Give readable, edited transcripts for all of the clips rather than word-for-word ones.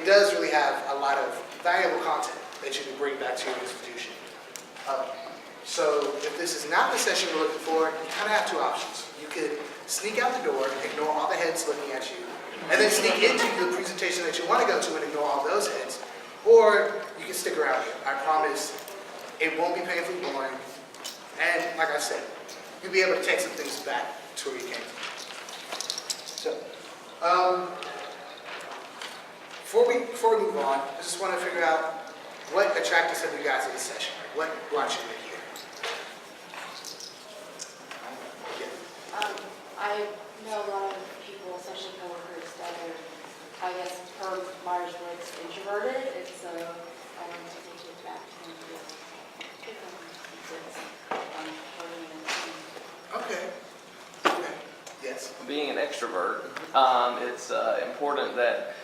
it does really have a lot of valuable content that you can bring back to your institution. So if this is not the session you're looking for, you kind of have two options. You could sneak out the door, ignore all the heads looking at you, and then sneak into the presentation that you want to go to and ignore all those heads. Or you can stick around here. I promise it won't be painfully boring. And like I said, you'll be able to take some things back to where you came from. So, before we move on, I just want to figure out what attracted some of you guys to this session. What brought you in here? I know a lot of people, especially coworkers, that are, I guess, per Myers-Briggs, introverted, and so I wanted to take it back to different instances Okay. Okay. Yes. Being an extrovert, it's important that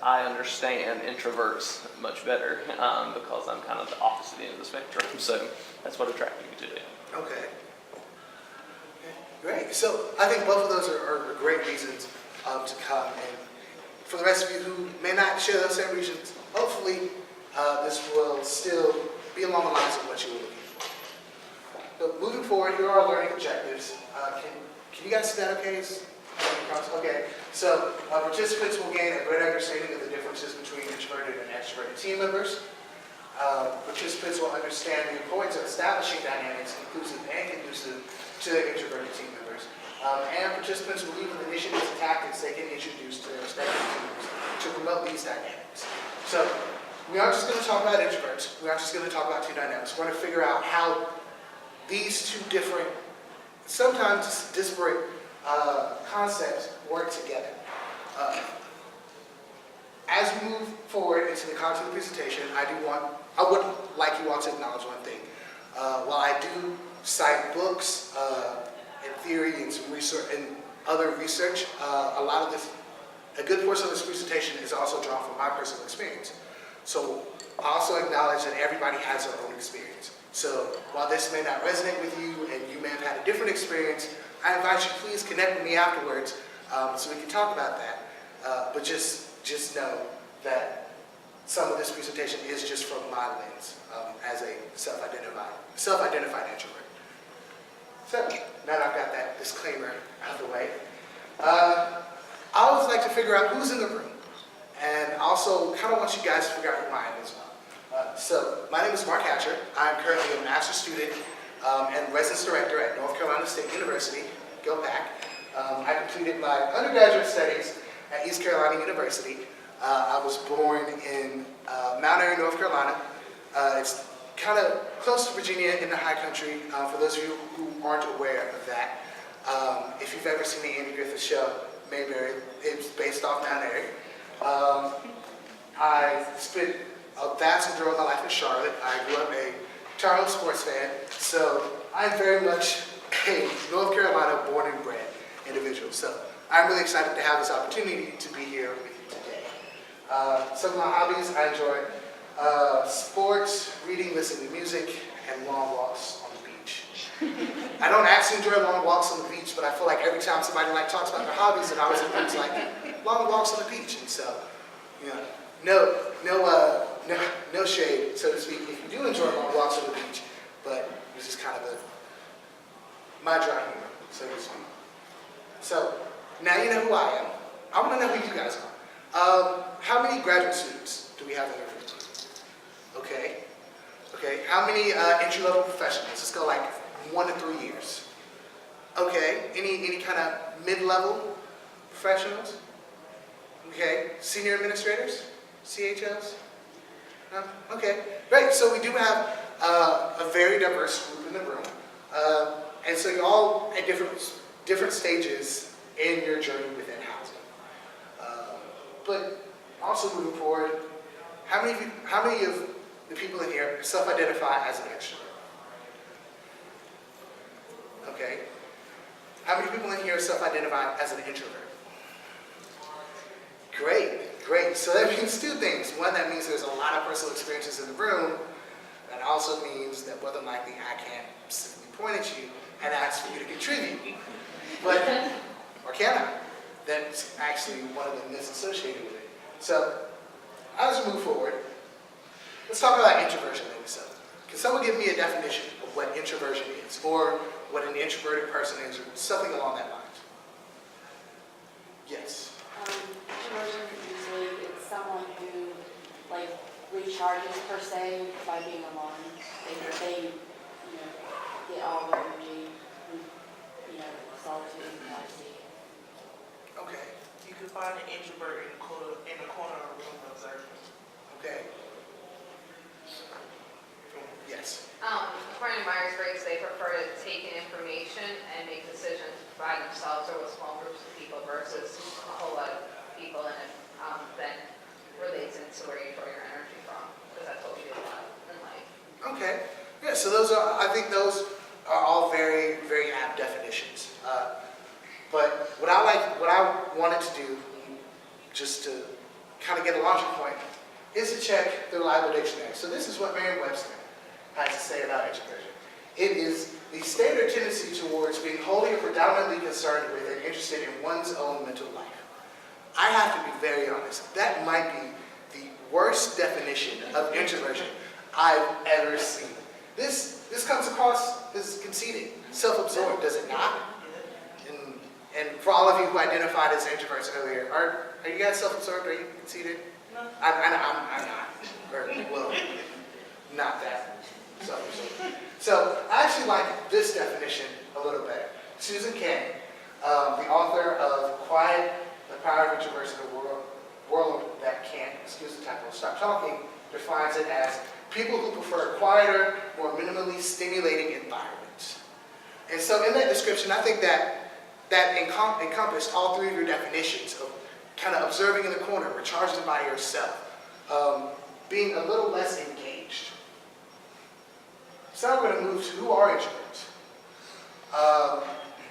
I understand introverts much better because I'm kind of the opposite end of the spectrum. So that's what attracted me to it. Okay. Great. So I think both of those are great reasons to come. And for the rest of you who may not share those same reasons, hopefully this will still be along the lines of what you were looking for. So moving forward, here are our learning objectives. Can you guys see that okay? Okay. So participants will gain a greater understanding of the differences between introverted and extroverted team members. Participants will understand the importance of establishing dynamics, inclusive and conducive to their introverted team members. And participants will leave with initiatives and tactics they can introduce to their respective teams to promote these dynamics. So we aren't just going to talk about introverts. We aren't just going to talk about two dynamics. We're going to figure out how these two different, sometimes disparate concepts work together. As we move forward into the content of the presentation, I would like you all to acknowledge one thing. While I do cite books and theory and some research and other research, a good portion of this presentation is also drawn from my personal experience. So I also acknowledge that everybody has their own experience. So while this may not resonate with you and you may have had a different experience, I invite you please connect with me afterwards so we can talk about that. But just know that some of this presentation is just from my lens as a self-identified introvert. So now that I've got that disclaimer out of the way, I always like to figure out who's in the room, and also kind of want you guys to figure out who I am as well. So my name is Mark Hatcher. I'm currently a master's student and residence director at North Carolina State University. Go back. I completed my undergraduate studies at East Carolina University. I was born in Mount Airy, North Carolina. It's kind of close to Virginia in the high country, for those of you who aren't aware of that. If you've ever seen the Andy Griffith show, Mayberry, it's based off Mount Airy. I spent a vast majority of my life in Charlotte. I grew up a Tar Heel sports fan, so I'm very much a North Carolina born and bred individual. So I'm really excited to have this opportunity to be here with you today. Some of my hobbies, I enjoy sports, reading, listening to music, and long walks on the beach. I don't actually enjoy long walks on the beach, but I feel like every time somebody talks about their hobbies, it always includes long walks on the beach. And so, no shade, so to speak, if you do enjoy long walks on the beach, but it's just kind of my dry humor, so to speak. So now you know who I am. I want to know who you guys are. How many graduate students do we have in the room? Okay. How many entry-level professionals? Let's go 1 to 3 years. Okay. Any kind of mid-level professionals? Okay. Senior administrators? CHOs? No? Okay. Great. So we do have a very diverse group in the room, and so you're all at different stages in your journey within housing. But also moving forward, how many of the people in here self-identify as an extrovert? Okay. How many people in here self-identify as an introvert? Great. So that means two things. One, that means there's a lot of personal experiences in the room. That also means that more than likely I can't simply point at you and ask for you to contribute. Or can I? That's actually one of the myths associated with it. So as we move forward, let's talk about introversion maybe. So, can someone give me a definition of what introversion is, or what an introverted person is, or something along that lines? Yes. Introversion usually it's someone who like recharges per se by being alone. They get all their energy from solitude and privacy. Okay. You can find an introvert in the corner of a room observing. Okay. Yes. According to Myers-Briggs, they prefer to take in information and make decisions by themselves or with small groups of people versus a whole lot of people, and it then relates into where you draw your energy from, because that tells you a lot in life. Okay. Yeah. So I think those are all very, very apt definitions. But what I wanted to do, just to kind of get a launching point, is to check the reliable dictionary. So this is what Merriam-Webster has to say about introversion. It is the standard tendency towards being wholly or predominantly concerned with and interested in one's own mental life. I have to be very honest. That might be the worst definition of introversion I've ever seen. This comes across as conceited, self-absorbed, does it not? And for all of you who identified as introverts earlier, are you guys self-absorbed? Are you conceited? No. I'm not. Or, well, not that self-absorbed. So I actually like this definition a little better. Susan Cain, the author of Quiet, the Power of Introverts in a World That Can't, excuse the typo, stop talking, defines it as people who prefer quieter, more minimally stimulating environments. And so in that description, I think that encompassed all three of your definitions of kind of observing in the corner, recharging by yourself, being a little less engaged. So now we're going to move to who are introverts.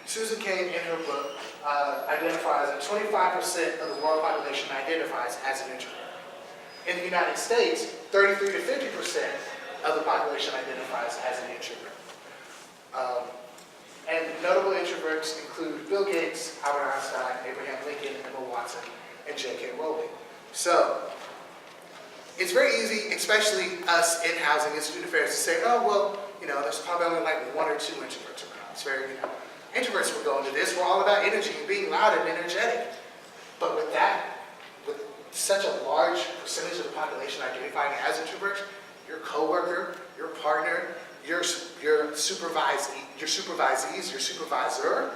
Susan Cain, in her book, identifies that 25% of the world population identifies as an introvert. In the United States, 33 to 50% of the population identifies as an introvert. And notable introverts include Bill Gates, Albert Einstein, Abraham Lincoln, Emma Watson, and J.K. Rowling. So, it's very easy, especially us in housing and student affairs, to say, oh, well, there's probably only like one or two introverts around. It's very, introverts will go into this. We're all about energy and being loud and energetic. But with such a large percentage of the population identifying as introverts, your coworker, your partner, your supervisees, your supervisor,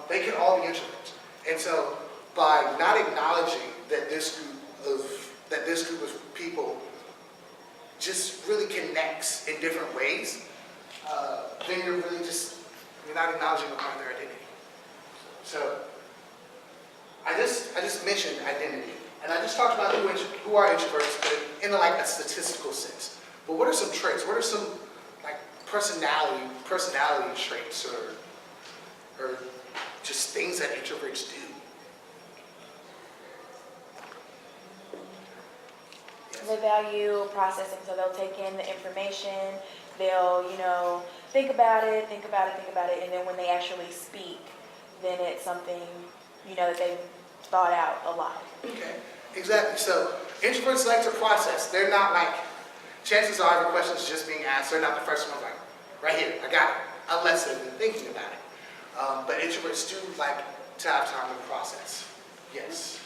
they can all be introverts. And so, by not acknowledging that this group of people just really connects in different ways, then you're not acknowledging a part of their identity. So, I just mentioned identity, and I just talked about who are introverts, but in a statistical sense. But what are some traits? What are some personality traits, or just things that introverts do? They value processing, so they'll take in the information, they'll, think about it, and then when they actually speak, then it's something, that they've thought out a lot. Okay, exactly. So introverts like to process. They're not chances are if a question is just being asked, they're not the first one right here, I got it, unless they've been thinking about it. But introverts do like to have time to process. Yes.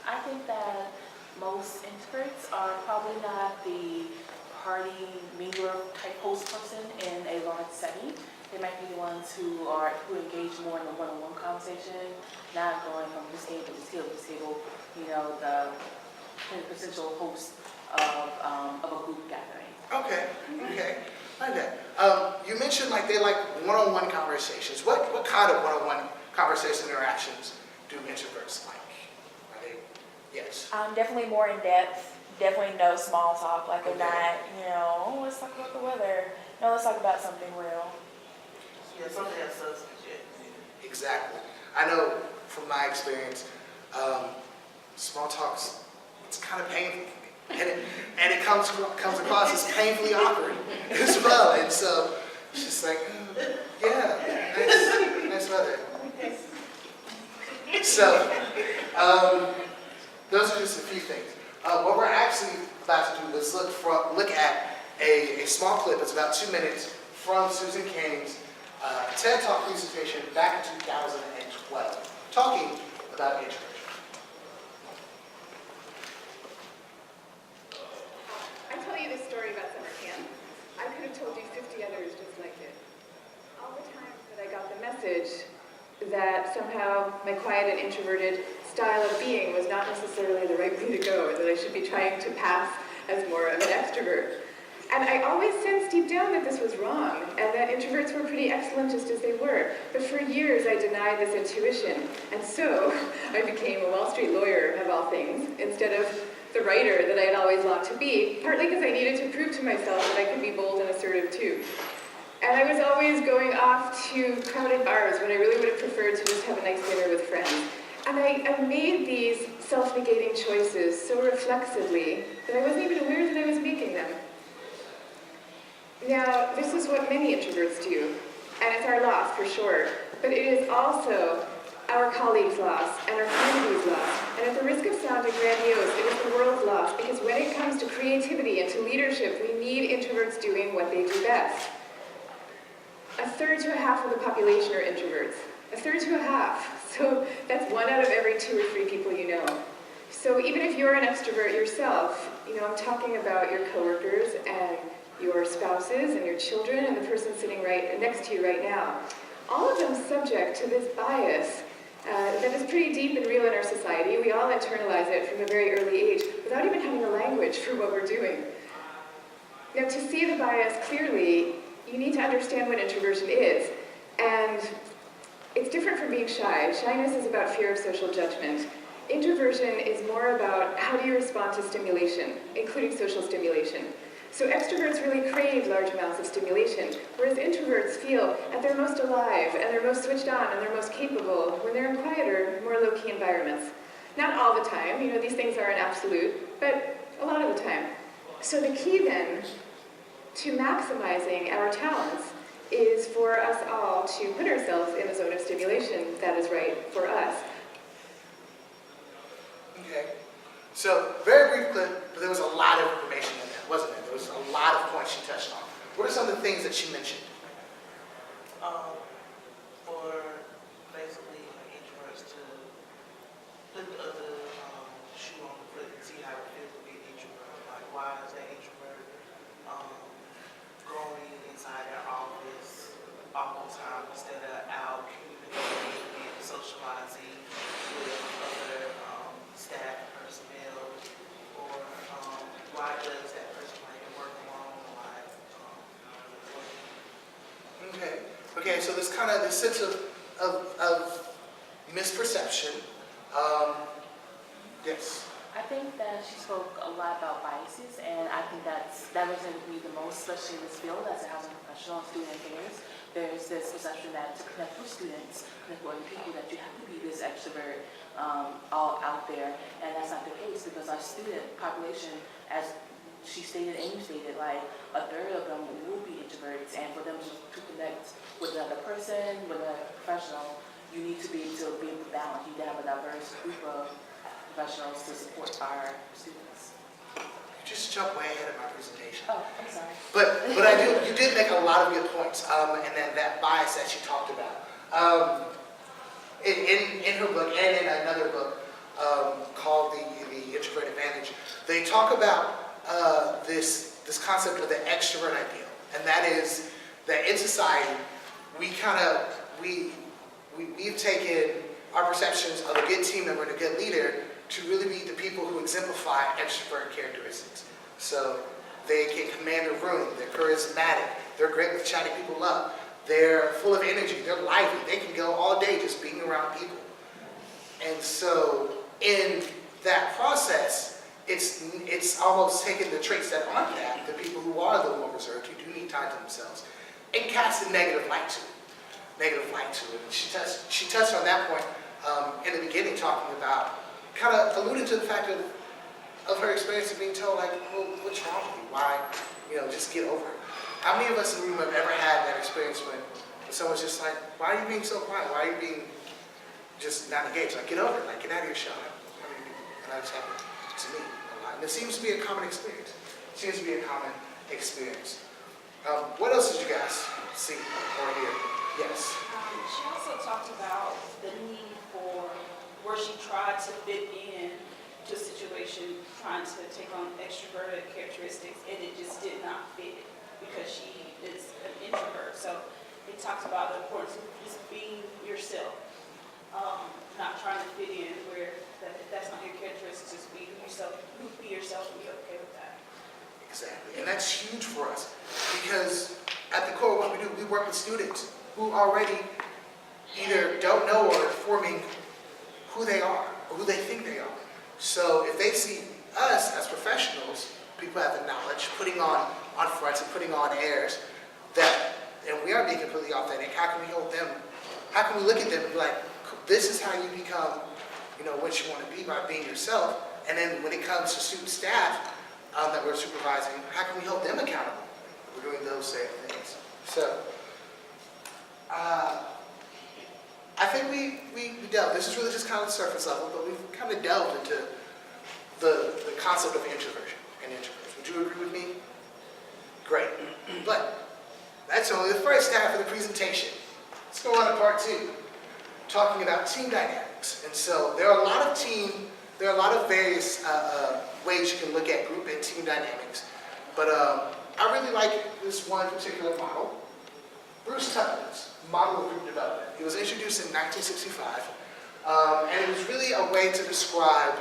I think that most introverts are probably not the party mingler type host person in a large setting. They might be the ones who engage more in the one-on-one conversation, not going from this table to this table to this table, the potential host of a group gathering. Okay. Like that. You mentioned they like one-on-one conversations. What kind of one-on-one conversation interactions do introverts like? Are they? Yes. Definitely more in depth. Definitely no small talk. They're Okay. not, let's talk about the weather. No, let's talk about something real. Yeah, something that substance, yeah. Exactly. I know from my experience, small talks, it's kind of painful. And it comes across as painfully awkward as well. And so it's just yeah, nice weather. So those are just a few things. What we're actually about to do is look at a small clip. It's about 2 minutes from Susan Cain's TED Talk presentation back in 2012, talking about introversion. I tell you this story about summer camp. I could have told you 50 others just like it. All the times that I got the message that somehow my quiet and introverted style of being was not necessarily the right way to go, or that I should be trying to pass as more of an extrovert. And I always sensed deep down that this was wrong, and that introverts were pretty excellent just as they were. But for years I denied this intuition, and so I became a Wall Street lawyer, of all things, instead of the writer that I had always longed to be, partly because I needed to prove to myself that I could be bold and assertive too. And I was always going off to crowded bars when I really would have preferred to just have a nice dinner with friends. And I made these self-negating choices so reflexively that I wasn't even aware that I was making them. Now, this is what many introverts do, and it's our loss for sure, but it is also our colleagues' loss and our community's loss, and at the risk of sounding grandiose, it is the world's loss, because when it comes to creativity and to leadership, we need introverts doing what they do best. 1/3 to 1/2 of the population are introverts. 1/3 to 1/2. So that's 1 out of every 2 or 3 people you know. So even if you're an extrovert yourself, I'm talking about your coworkers and your spouses and your children and the person sitting right next to you right now. All of them subject to this bias that is pretty deep and real in our society. We all internalize it from a very early age without even having a language for what we're doing. Now, to see the bias clearly, you need to understand what introversion is. And it's different from being shy. Shyness is about fear of social judgment. Introversion is more about how do you respond to stimulation, including social stimulation. So extroverts really crave large amounts of stimulation, whereas introverts feel at their most alive, and they're most switched on, and they're most capable when they're in quieter, more low-key environments. Not all the time, these things aren't absolute, but a lot of the time. So the key then to maximizing our talents is for us all to put ourselves in the zone of stimulation that is right for us. Okay. So, very brief clip, but there was a lot of information in there, wasn't there? There was a lot of points she touched on. What are some of the things that she mentioned? For basically introverts to put the other shoe on the foot and see how it feels to be an introvert. Like, why is that introvert going inside their office all the time instead of out communicating and socializing with other staff personnel, or why does that person like to work alone? Okay, so this sense of misperception. Yes. I think that she spoke a lot about biases, and I think that resonated with me the most, especially in this field as a housing professional and student affairs. There's this perception that to connect with students, connect with other people, that you have to be this extrovert all out there, and that's not the case, because our student population, as she stated and you stated, like 1/3 of them will be introverts, and for them to connect with another person, with a professional, you need to be able to balance. You need to have a diverse group of professionals to support our students. You just jumped way ahead of my presentation. Oh, I'm sorry. But you did make a lot of good points, and then that bias that she talked about. In her book and in another book called the Introvert Advantage, they talk about this concept of the extrovert ideal, and that is that in society we've taken our perceptions of a good team member and a good leader to really be the people who exemplify extrovert characteristics. So they can command a room, they're charismatic, they're great with chatting people up, they're full of energy, they're lively, they can go all day just being around people. And so in that process, it's almost taking the traits that aren't that, the people who are a little more reserved, who do need time to themselves, and casting negative light to it. And she touched on that point in the beginning, talking about, kind of alluding to the fact of her experience of being told, like, well, what's wrong with you? Why, just get over it. How many of us in the room have ever had that experience when someone's just like, why are you being so quiet? Why are you being just not engaged? Like, get over it. Like, get out of your shell. And that just happened to me a lot. time. It seems to be a common experience. What else did you guys see or hear? Yes. She also talked about the need for where she tried to fit in to a situation, trying to take on extroverted characteristics, and it just did not fit because she is an introvert. So it talks about the importance of just being yourself, not trying to fit in where if that's not your characteristics, just be yourself and be okay with that. Exactly, and that's huge for us because at the core of what we do, we work with students who already either don't know or are forming who they are or who they think they are. So if they see us as professionals, people have the knowledge, putting on fronts and putting on airs, and we are being completely authentic, how can we hold them, how can we look at them and be like, this is how you become, what you want to be by being yourself. And then when it comes to student staff that we're supervising, how can we hold them accountable? We're doing those same things. So, I think we delved. This is really just kind of the surface level, but we've kind of delved into the concept of introversion and introverts. Would you agree with me? Great. But that's only the first half of the presentation. Let's go on to part 2, talking about team dynamics. And so there are a lot of various ways you can look at group and team dynamics. But I really like this one particular model, Bruce Tupman's model of group development. It was introduced in 1965, and it was really a way to describe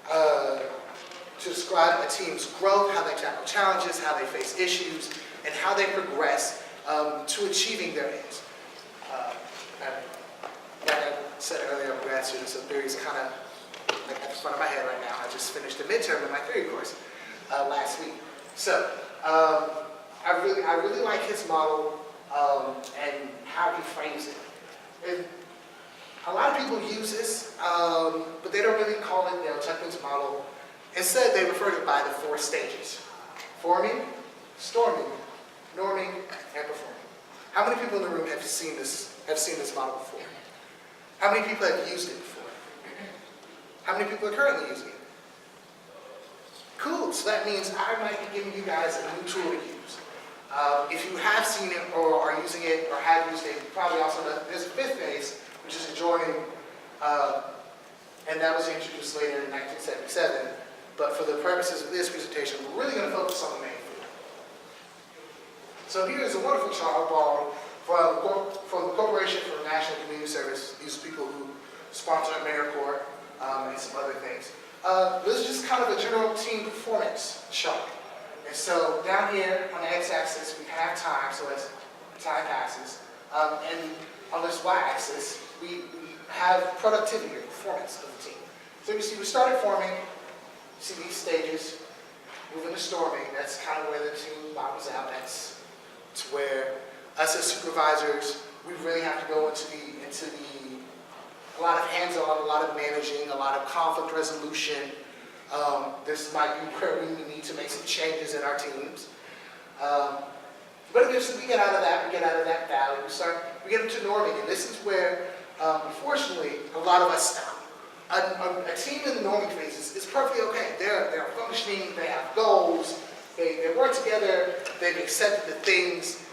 a team's growth, how they tackle challenges, how they face issues, and how they progress to achieving their aims. Like I said earlier, I'm a grad student, so theory is kind of like at the front of my head right now. I just finished a midterm in my theory course last week. So I really like his model and how he frames it. And a lot of people use this, but they don't really call it Tupman's model. Instead, they refer to it by the 4 stages: forming, storming, norming, and performing. How many people in the room have seen this model before? How many people have used it before? How many people are currently using it? Cool, so that means I might be giving you guys a new tool to use. If you have seen it or are using it or have used it, you probably also know there's a 5th phase, which is adjoining, and that was introduced later in 1977. But for the purposes of this presentation, we're really going to focus on the main 4. So here is a wonderful chart borrowed from the Corporation for National Community Service. These are people who sponsor AmeriCorps and some other things. This is just kind of a general team performance chart. And so down here on the x-axis, we have time, so as time passes. And on this y-axis, we have productivity or performance of the team. So you see, we started forming. You see these stages, moving to storming. That's kind of where the team bottoms out. That's where us as supervisors, we really have to go into a lot of hands-on, a lot of managing, a lot of conflict resolution. This might be where we need to make some changes in our teams. But if we get out of that valley, we get into norming, and this is where, unfortunately, a lot of us stop. A team in the norming phase is perfectly okay. They're functioning, they have goals, they work together, they've accepted the things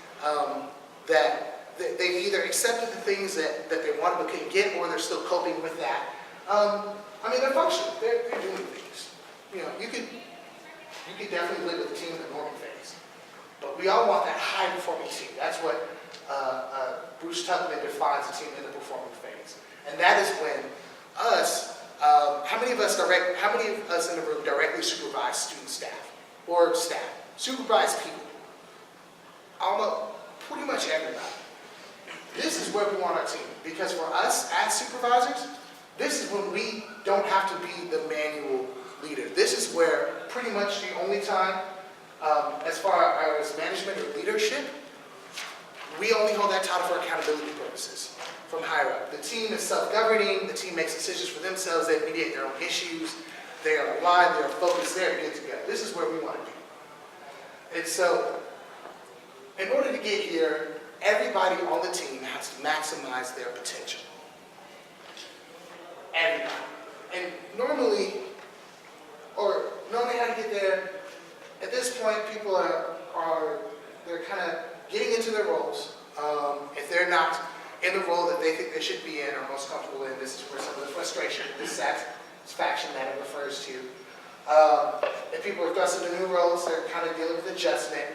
they've either accepted the things that they wanted but couldn't get, or they're still coping with that. They're functioning, they're doing things. You could definitely live with a team in the norming phase. But we all want that high-performing team. That's what Bruce Tupman defines a team in the performing phase. And that is when how many of us in the room directly supervise student staff or staff? Supervise people. Pretty much everybody. This is where we want our team, because for us as supervisors, this is when we don't have to be the manual leader. This is where pretty much the only time, as far as management or leadership, we only hold that title for accountability purposes from higher up. The team is self-governing, the team makes decisions for themselves, they mediate their own issues, they are aligned, they are focused, they are good to go. This is where we want to be. And so, in order to get here, everybody on the team has to maximize their potential. Everybody. And normally, or knowing how to get there. At this point, people they're kind of getting into their roles. If they're not in the role that they think they should be in or most comfortable in, this is where some of the frustration, this satisfaction that it refers to. If people are thrust into new roles, they're kind of dealing with adjustment.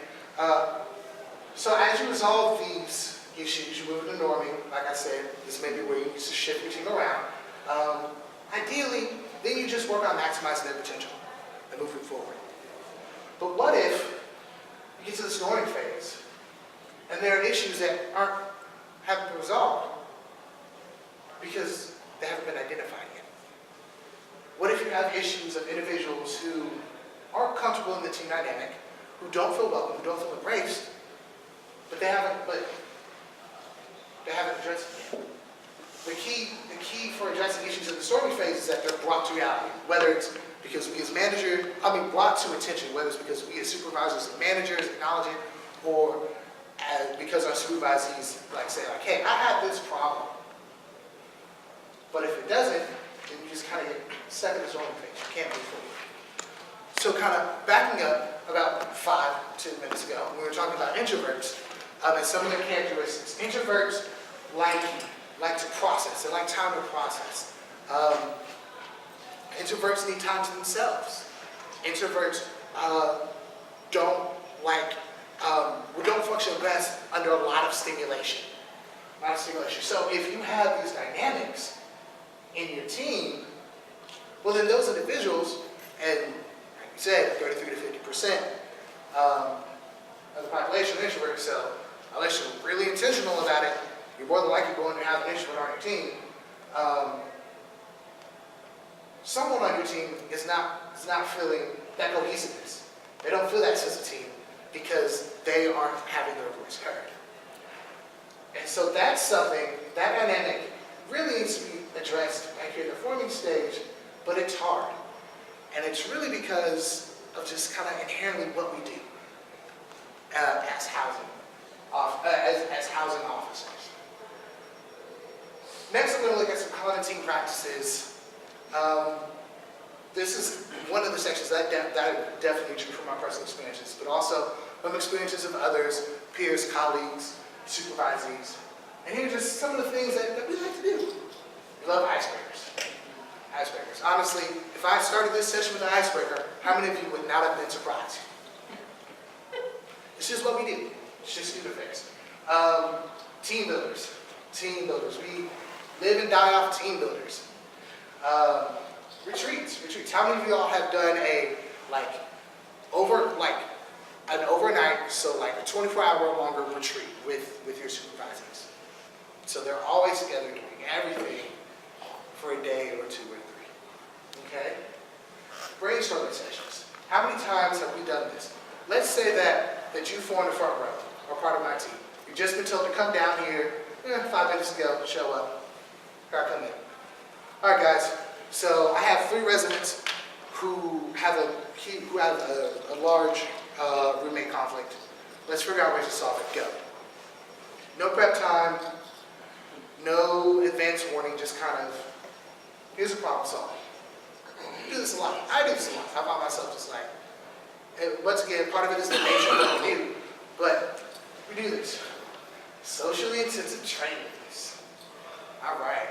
So as you resolve these issues, you move into norming. Like I said, this may be where you need to shift your team around. Ideally, then you just work on maximizing their potential and moving forward. But what if you get to the snoring phase and there are issues that haven't been resolved because they haven't been identified yet? What if you have issues of individuals who aren't comfortable in the team dynamic, who don't feel welcome, who don't feel embraced, but they haven't addressed it yet? The key for addressing issues in the storming phase is that they're brought to reality, whether it's because we as managers, brought to attention, whether it's because we as supervisors and managers acknowledge it, or because our supervisees say, hey, I had this problem. But if it doesn't, then you just kind of get stuck in the storming phase. You can't move forward. So kind of backing up about 5-10 minutes ago, we were talking about introverts and some of their characteristics. Introverts like to process. They like time to process. Introverts need time to themselves. Introverts don't function best under a lot of stimulation. So if you have these dynamics in your team, well then those individuals, and like you said, 33 to 50% of the population are introverts, so unless you're really intentional about it, you're more than likely going to have an introvert on your team. Someone on your team is not feeling that cohesiveness. They don't feel that sense of team because they aren't having their voice heard. And so that's something, that dynamic really needs to be addressed right here in the forming stage, but it's hard. And it's really because of just kind of inherently what we do as housing officers. Next, I'm going to look at some common team practices. This is one of the sections that I definitely drew from my personal experiences, but also from experiences of others, peers, colleagues, supervisees. And here are just some of the things that we like to do. We love icebreakers. Icebreakers. Honestly, if I started this session with an icebreaker, how many of you would not have been surprised? It's just what we do. It's just student affairs. Team builders. Team builders. We live and die off team builders. Retreats. How many of you all have done an overnight, so like a 24-hour longer retreat with your supervisors? So they're always together doing everything for a day or 2 or 3. Okay? Brainstorming sessions. How many times have we done this? Let's say that you form the front row, or part of my team. You've just been told to come down here 5 minutes ago, show up. Here I come in. All right, guys. So I have 3 residents who have a large roommate conflict. Let's figure out ways to solve it. Go. No prep time, no advance warning, just kind of, here's a problem solving. I do this a lot. I find myself just like, and once again, part of it is the nature of what we do, but we do this. Socially intensive trainings. All right.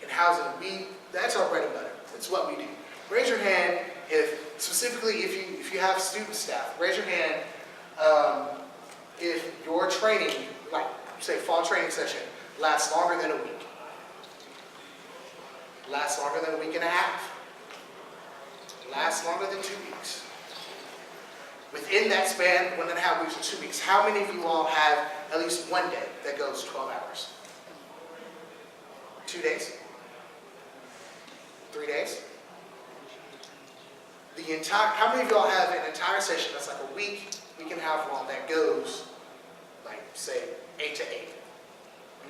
In housing, that's our bread and butter. That's what we do. Raise your hand if you have student staff. Raise your hand if your training, like say fall training session, lasts longer than a week. Lasts longer than a week and a half. Lasts longer than 2 weeks. Within that span, 1.5 weeks or 2 weeks, how many of you all have at least one day that goes 12 hours? 2 days? 3 days? How many of you all have an entire session that's like a week and a half long that goes like say 8 to 8,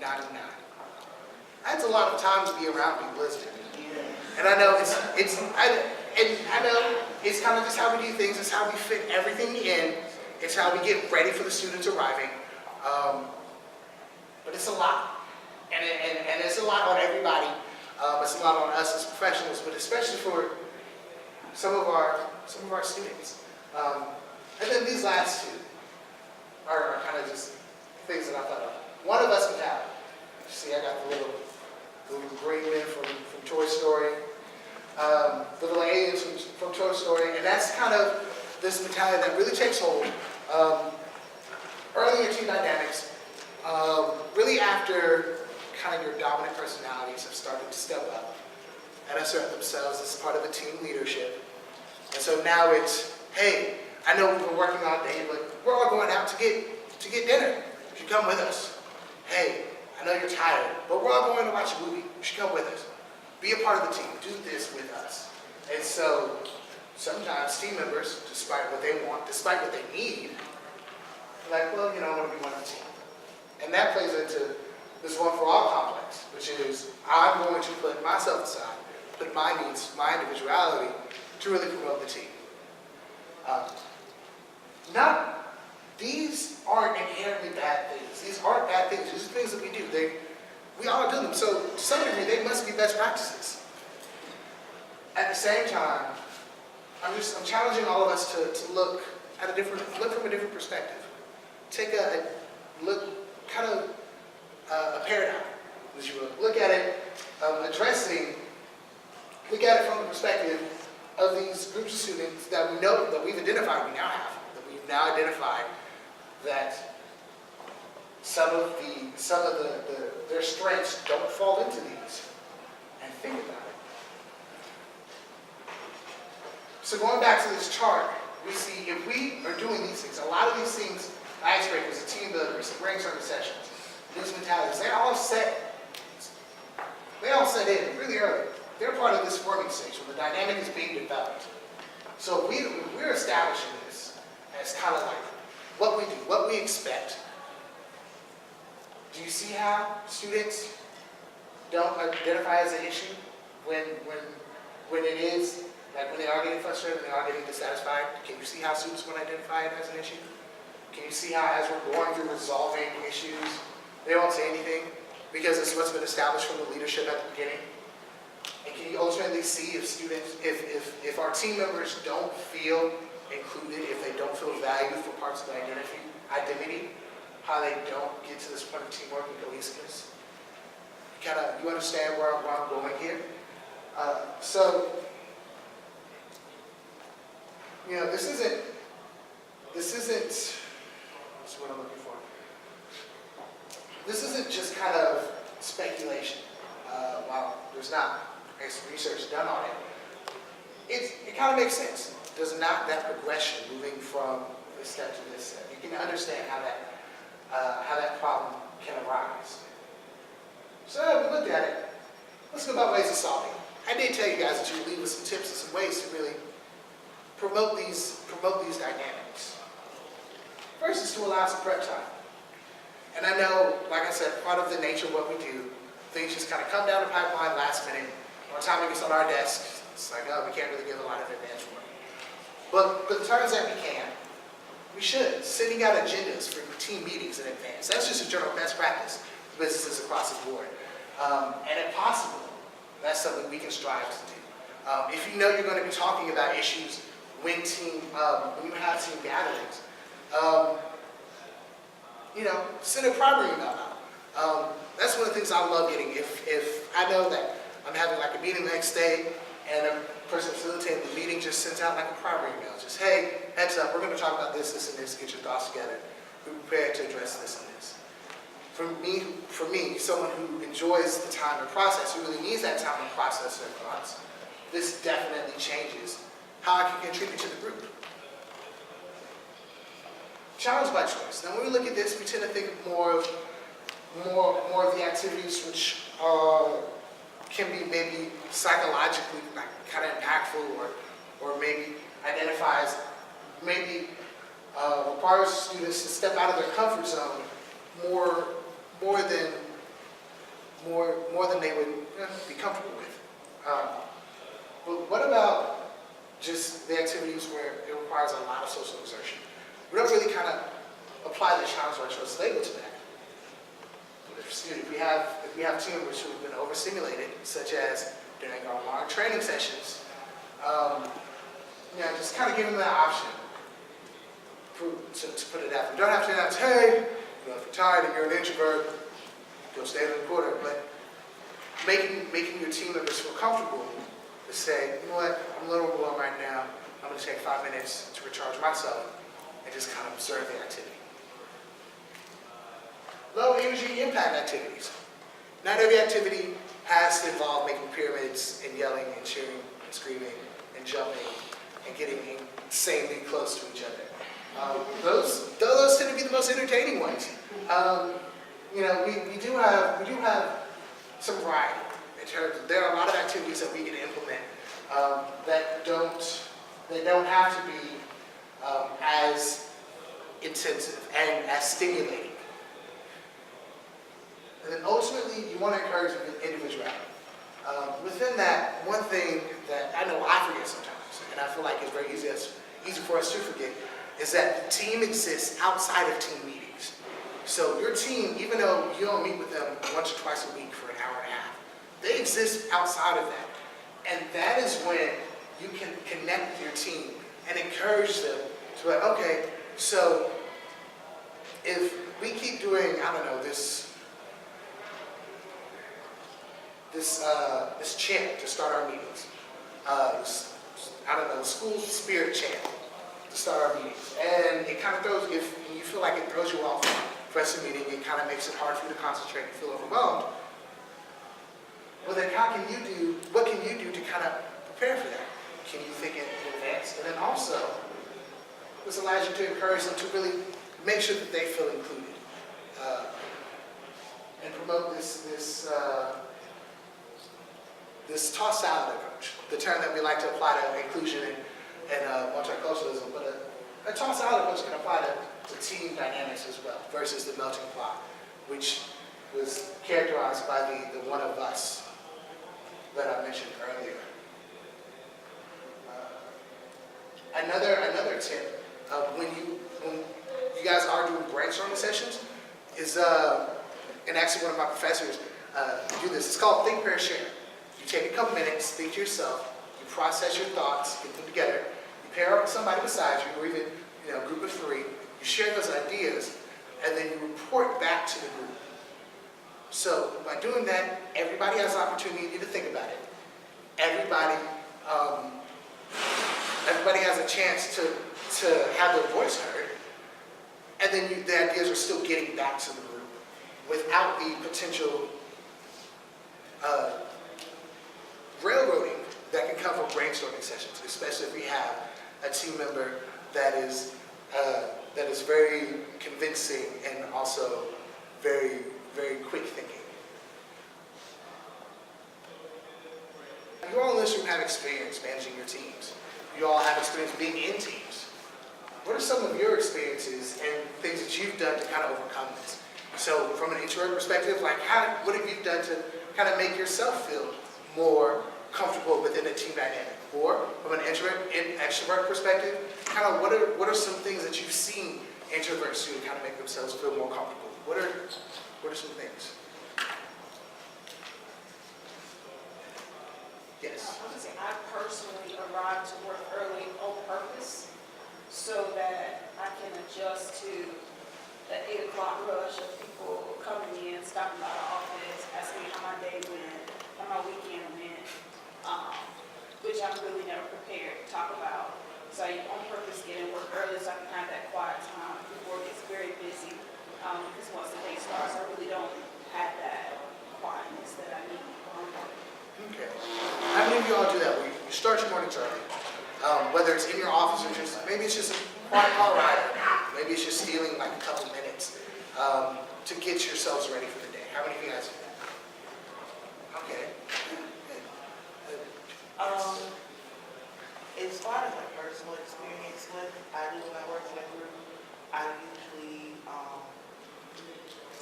9 to 9? That's a lot of time to be around people, isn't it? And I know I know it's kind of just how we do things. It's how we fit everything in. It's how we get ready for the students arriving. But it's a lot, and it's a lot on everybody. It's a lot on us as professionals, but especially for some of our students. And then these last two are kind of just things that I thought of. One of us mentality. See, I got the little green men from Toy Story, the little aliens from Toy Story, and that's kind of this mentality that really takes hold early in team dynamics, really after kind of your dominant personalities have started to step up and assert themselves as part of a team leadership. And so now it's, hey, I know we've been working all day, but we're all going out to get dinner. You should come with us. Hey, I know you're tired, but we're all going to watch a movie. You should come with us. Be a part of the team. Do this with us. And so sometimes team members, despite what they want, despite what they need, are like, well, I want to be one of the team. And that plays into this one for all complex, which is I'm going to put myself aside, put my needs, my individuality to really promote the team. These aren't inherently bad things. These aren't bad things. These are things that we do. We all do them. So to some degree, they must be best practices. At the same time, I'm challenging all of us to look from a different perspective. Take a look, kind of a paradigm, as you will. Look at it, look at it from the perspective of these groups of students that we know, that we've identified, we've now identified that some of their strengths don't fall into these. And think about it. So going back to this chart, we see if we are doing these things, a lot of these things, icebreakers, the team builders, the brainstorming sessions, these mentalities, they all set in really early. They're part of this forming stage where the dynamic is being developed. So we're establishing this as kind of like what we do, what we expect. Do you see how students don't identify as an issue when it is, like when they are getting frustrated, when they are getting dissatisfied? Can you see how students won't identify it as an issue? Can you see how as we're going through resolving issues, they won't say anything because it's what's been established from the leadership at the beginning? And can you ultimately see if students, if our team members don't feel included, if they don't feel valued for parts of the identity, how they don't get to this point of teamwork and cohesiveness? You understand where I'm going here? So, this isn't, what's what I'm looking for? This isn't just kind of speculation. While there's not research done on it, it kind of makes sense. There's not that progression moving from this step to this step. You can understand how that problem can arise. So we looked at it. Let's go about ways of solving it. I did tell you guys that you would leave with some tips and some ways to really promote these dynamics. First is to allow some prep time. And I know, like I said, part of the nature of what we do, things just kind of come down the pipeline last minute. By the time it gets on our desk, it's like, oh, we can't really give a lot of advance work. But the times that we can, we should. Sending out agendas for team meetings in advance. That's just a general best practice for businesses across the board. And if possible, that's something we can strive to do. If you know you're going to be talking about issues when you have team gatherings, send a primary email out. That's one of the things I love getting. If I know that I'm having like a meeting the next day and a person facilitating the meeting just sends out like a primary email. Just, hey, heads up, we're going to talk about this, this, and this, get your thoughts together. Be prepared to address this and this. For me, someone who enjoys the time to process, who really needs that time to process their thoughts, this definitely changes how I can contribute to the group. Challenge by choice. Now, when we look at this, we tend to think more of the activities which can be maybe psychologically kind of impactful, or maybe identifies, maybe requires students to step out of their comfort zone more than they would be comfortable with. But what about just the activities where it requires a lot of social exertion? We don't really kind of apply the challenge by choice label to that. If we have team members who have been overstimulated, such as during our long training sessions, just kind of give them that option to put it out. You don't have to announce, hey, if you're tired and you're an introvert, go stand in the corner. But making your team members feel comfortable to say, you know what, I'm a little overwhelmed right now. I'm going to take 5 minutes to recharge myself and just kind of observe the activity. Low energy impact activities. Not every activity has to involve making pyramids and yelling and cheering and screaming and jumping and getting insanely close to each other. Those tend to be the most entertaining ones. We do have some variety in terms of, there are a lot of activities that we can implement that don't have to be as intensive and as stimulating. And then ultimately, you want to encourage individuality. Within that, one thing that I know I forget sometimes, and I feel like it's very easy for us to forget, is that the team exists outside of team meetings. So your team, even though you don't meet with them once or twice a week for an hour and a half, they exist outside of that. And that is when you can connect with your team and encourage them to like, okay, so if we keep doing, I don't know, this chant to start our meetings, the school spirit chant to start our meetings, and it kind of throws, if you feel like it throws you off the rest of the meeting, it kind of makes it hard for you to concentrate and feel overwhelmed. Well, then what can you do to kind of prepare for that? Can you think in advance? And then also, this allows you to encourage them to really make sure that they feel included and promote this toss salad approach, the term that we like to apply to inclusion and multiculturalism, but a toss salad approach can apply to team dynamics as well, versus the melting pot, which was characterized by the one of us that I mentioned earlier. Another tip when you guys are doing brainstorming sessions is, and actually one of my professors do this. It's called Think, Pair, Share. You take a couple minutes, think to yourself, you process your thoughts, get them together, you pair up with somebody beside you, or even a group of 3. You share those ideas, and then you report back to the group. So by doing that, everybody has an opportunity to think about it. Everybody has a chance to have their voice heard, and then the ideas are still getting back to the group without the potential railroading that can come from brainstorming sessions, especially if we have a team member that is very convincing and also very, very quick thinking. You all in this room have experience managing your teams. You all have experience being in teams. What are some of your experiences and things that you've done to kind of overcome this? So from an introvert perspective, what have you done to kind of make yourself feel more comfortable within a team dynamic? Or from an introvert and extrovert perspective, kind of what are some things that you've seen introverts do to kind of make themselves feel more comfortable? What are some things? Yes. I personally arrive to work early on purpose so that I can adjust to the 8 o'clock rush of people coming in, stopping by the office, asking me how my day went, how my weekend went, which I'm really never prepared to talk about. So I on purpose get in work early so I can have that quiet time before it gets very busy. Because once the day starts, I really don't have that quietness that I need. Okay. How many of you all do that? Where you start your mornings early, whether it's in your office or maybe it's just a quiet car ride. Maybe it's just stealing like a couple minutes to get yourselves ready for the day. How many of you guys do that? Okay. As far as my personal experience with, I do when I work in a group, I usually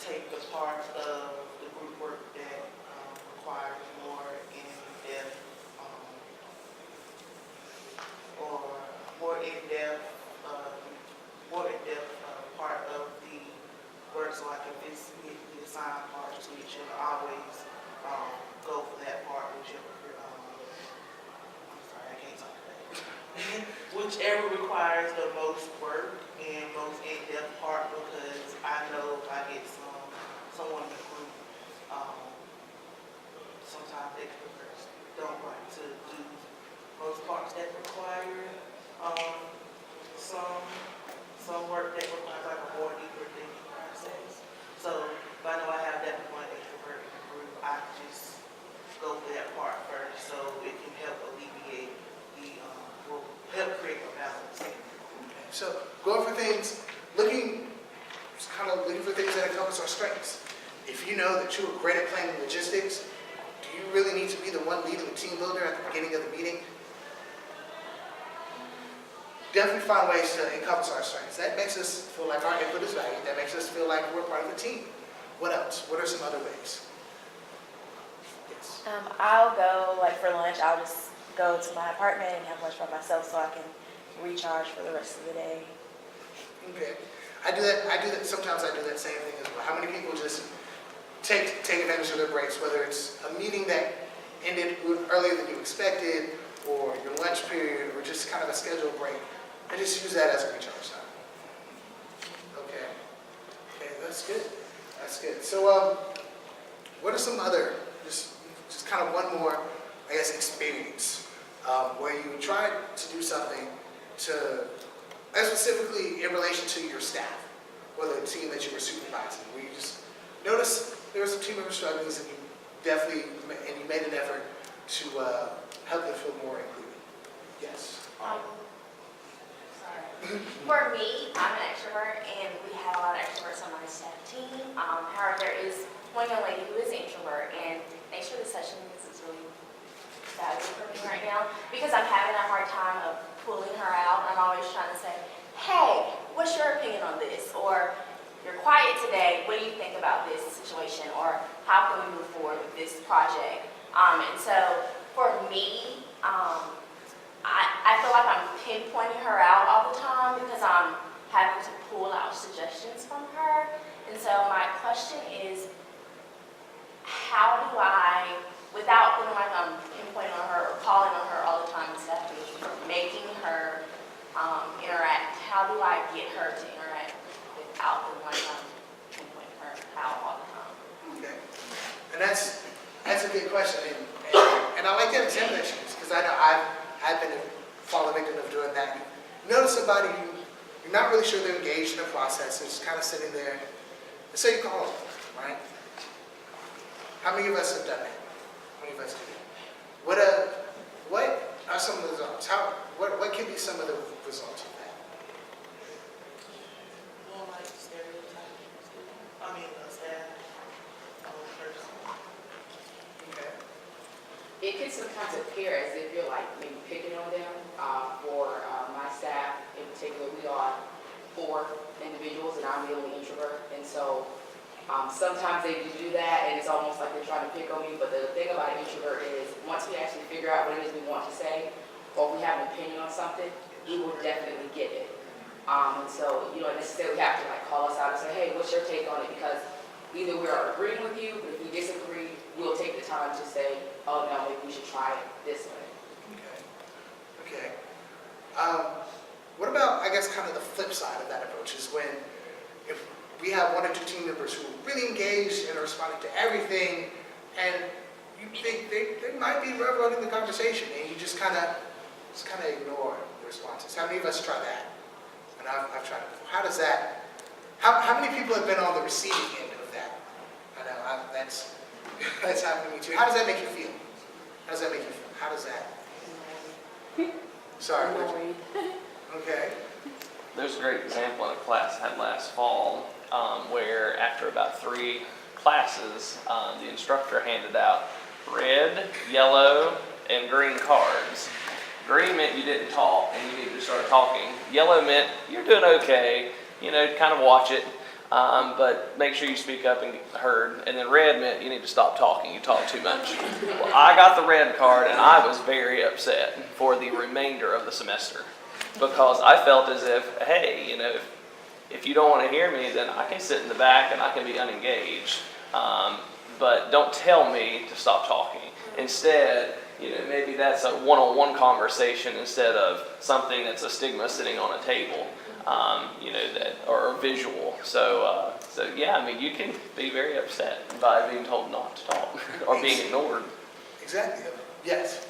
take the part of the group work that requires more in-depth or more in-depth part of the work, so I can physically assign parts to each other. Always go for that part, whichever. I'm sorry, I can't talk today. whichever requires the most work and most in-depth part, because I know if I get someone in the group, sometimes extroverts don't like to do most parts that require some work that requires like a more deeper thinking process. So if I know I have that one extrovert in the group, I just go for that part first, so it can help alleviate will help create a balance. So going for things, just kind of looking for things that encompass our strengths. If you know that you are great at planning logistics, do you really need to be the one leading the team builder at the beginning of the meeting? Definitely find ways to encompass our strengths. That makes us feel like our input is valued. That makes us feel like we're part of the team. What else? What are some other ways? Yes. I'll go, like for lunch, I'll just go to my apartment and have lunch by myself so I can recharge for the rest of the day. Okay. I do that. Sometimes I do that same thing as well. How many people just take advantage of their breaks, whether it's a meeting that ended earlier than you expected, or your lunch period, or just kind of a scheduled break, and just use that as a recharge time. Okay. Okay, that's good. That's good. So, what are some other, just kind of one more, I guess, experience where you tried to do something to, specifically in relation to your staff, or the team that you were supervising, where you just noticed there was some team member struggles, and you made an effort to help them feel more included. Yes. Sorry. For me, I'm an extrovert, and we have a lot of extroverts on my staff team. However, there is one young lady who is an introvert, and thanks for the session. This is really valuable for me right now because I'm having a hard time of pulling her out. I'm always trying to say, hey, what's your opinion on this? Or, you're quiet today, what do you think about this situation? Or, how can we move forward with this project? And so, for me, I feel like I'm pinpointing her out all the time because I'm having to pull out suggestions from her. And so my question is, how do I, without feeling like I'm pinpointing on her or calling on her all the time instead of making her interact, how do I get her to interact without feeling like I'm pinpointing her out all the time? Okay. And that's a good question, and I like that example that you use, because I know I've been a victim of doing that. You notice somebody, you're not really sure they're engaged in the process, they're just kind of sitting there, and so you call them, right? How many of us have done that? How many of us do that? What are some of the results? What can be some of the results of that? More like stereotyping, a staff, person. Okay. It can sometimes appear as if you're like maybe picking on them. For my staff in particular, we are 4 individuals and I'm the only introvert. And so sometimes they do that and it's almost like they're trying to pick on me. But the thing about an introvert is once we actually figure out what it is we want to say, or if we have an opinion on something, we will definitely get it. And so you don't necessarily have to like call us out and say, hey, what's your take on it? Because either we are agreeing with you, but if we disagree, we'll take the time to say, oh, no, maybe we should try it this way. Okay. What about, I guess, kind of the flip side of that approach is when if we have 1 or 2 team members who are really engaged and are responding to everything, and you think they might be railroading the conversation, and you just kind of ignore the responses. How many of us try that? And I've tried it before. How does that? How many people have been on the receiving end of that? I know that's happened to me too. How does that make you feel? How does that make you feel? How does that? Sorry. Okay. There's a great example in a class I had last fall where after about 3 classes, the instructor handed out red, yellow, and green cards. Green meant you didn't talk and you needed to start talking. Yellow meant you're doing okay, kind of watch it, but make sure you speak up and get heard. And then red meant you need to stop talking, you talk too much. Well, I got the red card and I was very upset for the remainder of the semester because I felt as if, hey, if you don't want to hear me, then I can sit in the back and I can be unengaged. But don't tell me to stop talking. Instead, maybe that's a one-on-one conversation instead of something that's a stigma sitting on a table, that or visual. So yeah, I mean, you can be very upset by being told not to talk or being ignored. Exactly. Yes.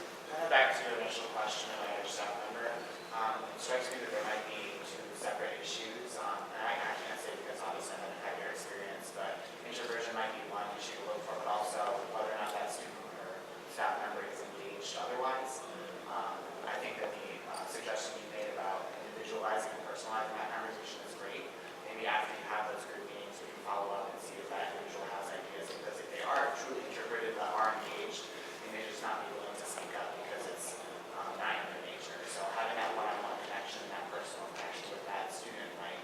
Back to your initial question about your staff member, it strikes me that there might be two separate issues, and I can't say because obviously I haven't had your experience, but introversion might be one issue to look for, but also whether or not that student or staff member is engaged otherwise. I think that the suggestion you made about individualizing and personalizing that conversation is great. Maybe after you have those group meetings, you can follow up and see if that individual has ideas, because if they are truly introverted but are engaged, they may just not be willing to speak up because it's not in their nature. So having that one-on-one connection, that personal connection with that student might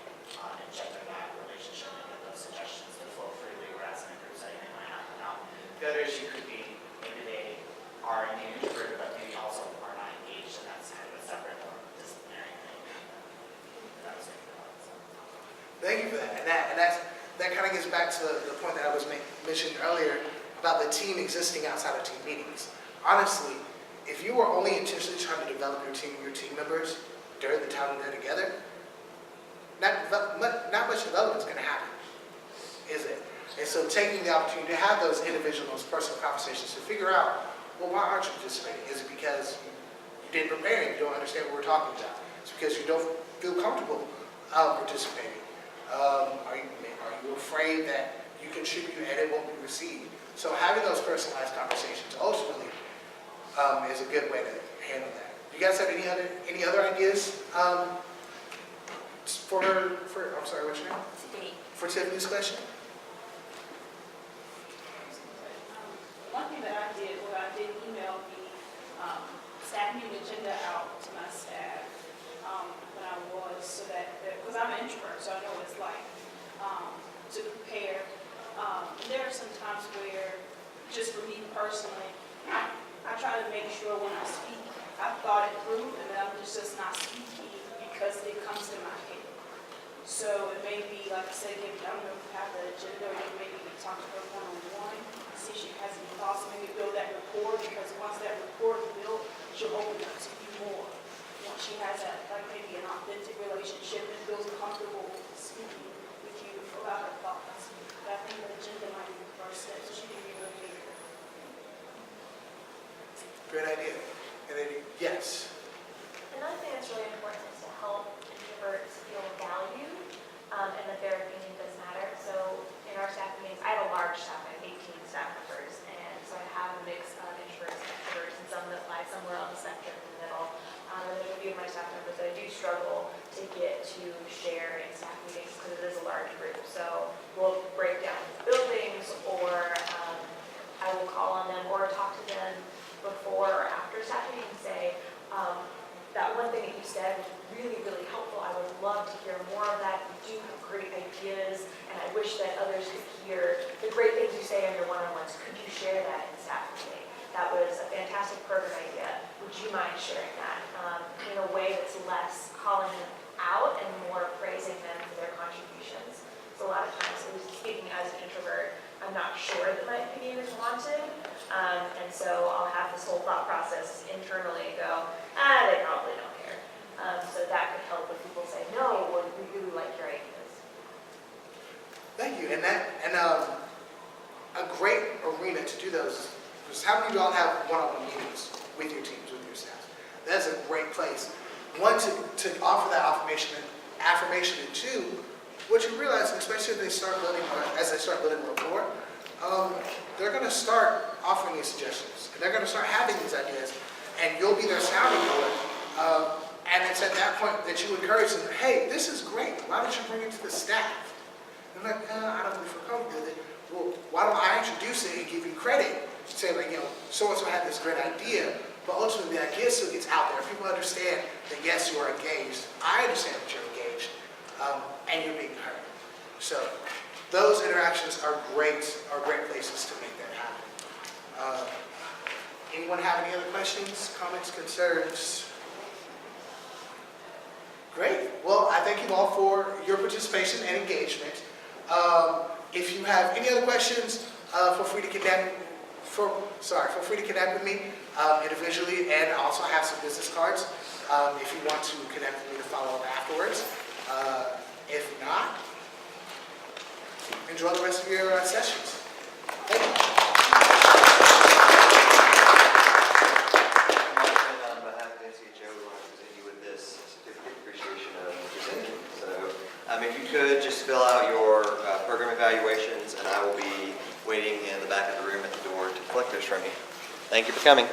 engender that relationship and get those suggestions to flow freely, whereas in a group setting they might not come out. The other issue could be maybe they are indeed introverted but maybe also are not engaged, and that's kind of a separate disciplinary thing. That was it. Thank you for that. And that kind of gets back to the point that I was mentioning earlier about the team existing outside of team meetings. Honestly, if you were only intentionally trying to develop your team members during the time they're together, not much development is going to happen, is it? And so taking the opportunity to have those individual, those personal conversations to figure out, well, why aren't you participating? Is it because you didn't prepare and you don't understand what we're talking about? It's because you don't feel comfortable participating. Are you afraid that you contribute and it won't be received? So having those personalized conversations ultimately is a good way to handle that. You guys have any other ideas for I'm sorry, what's your name? Tiffany. For Tiffany's question? One thing that I did was I did email the staff meeting agenda out to my staff when I was, so that, because I'm an introvert, so I know what it's like to prepare. There are some times where, just for me personally, I try to make sure when I speak, I've thought it through, and that I'm just not speaking because it comes to my head. So it may be, like I said, I don't know if you have the agenda, or you maybe talk to her one-on-one, see if she has any thoughts, maybe build that rapport, because once that rapport is built, she'll open up to you more. Once she has that, like maybe an authentic relationship and feels comfortable speaking with you about her thoughts. But I think the agenda might be the first step, so she can be really clear. Great idea. And then, yes. Another thing that's really important is to help introverts feel valued and that their opinion does matter. So in our staff meetings, I have a large staff, I have 18 staff members, and so I have a mix of introverts and extroverts, and some that lie somewhere on the spectrum in the middle. And there's a few of my staff members that I do struggle to get to share in staff meetings because it is a large group. So we'll break down buildings, or I will call on them or talk to them before or after staff meeting and say, that one thing that you said was really, really helpful. I would love to hear more of that. You do have great ideas, and I wish that others could hear the great things you say on your one-on-ones. Could you share that in staff meeting? That was a fantastic program idea. Would you mind sharing that in a way that's less calling them out and more praising them for their contributions? So a lot of times, at least speaking as an introvert, I'm not sure that my opinion is wanted, and so I'll have this whole thought process internally and go, they probably don't care. So that could help when people say, no, we really like your ideas. Thank you. And a great arena to do those is how many of y'all have one-on-one meetings with your teams, with your staff? That's a great place. One, to offer that affirmation, and two, what you realize, especially as they start building rapport, they're going to start offering these suggestions, and they're going to start having these ideas, and you'll be their sounding board. And it's at that point that you encourage them, hey, this is great. Why don't you bring it to the staff? And they're like, I don't really feel comfortable with it. Well, why don't I introduce it and give you credit? Say, like, so-and-so had this great idea, but ultimately the idea still gets out there. People understand that, yes, you are engaged. I understand that you're engaged, and you're being heard. So those interactions are great places to make that happen. Anyone have any other questions, comments, concerns? Great. Well, I thank you all for your participation and engagement. If you have any other questions, feel free to connect feel free to connect with me individually, and I also have some business cards if you want to connect with me to follow up afterwards. If not, enjoy the rest of your sessions. Thank you. On behalf of NCHO, we want to present you with this certificate of appreciation of presenting. So if you could just fill out your program evaluations, and I will be waiting in the back of the room at the door to collect those from you. Thank you for coming.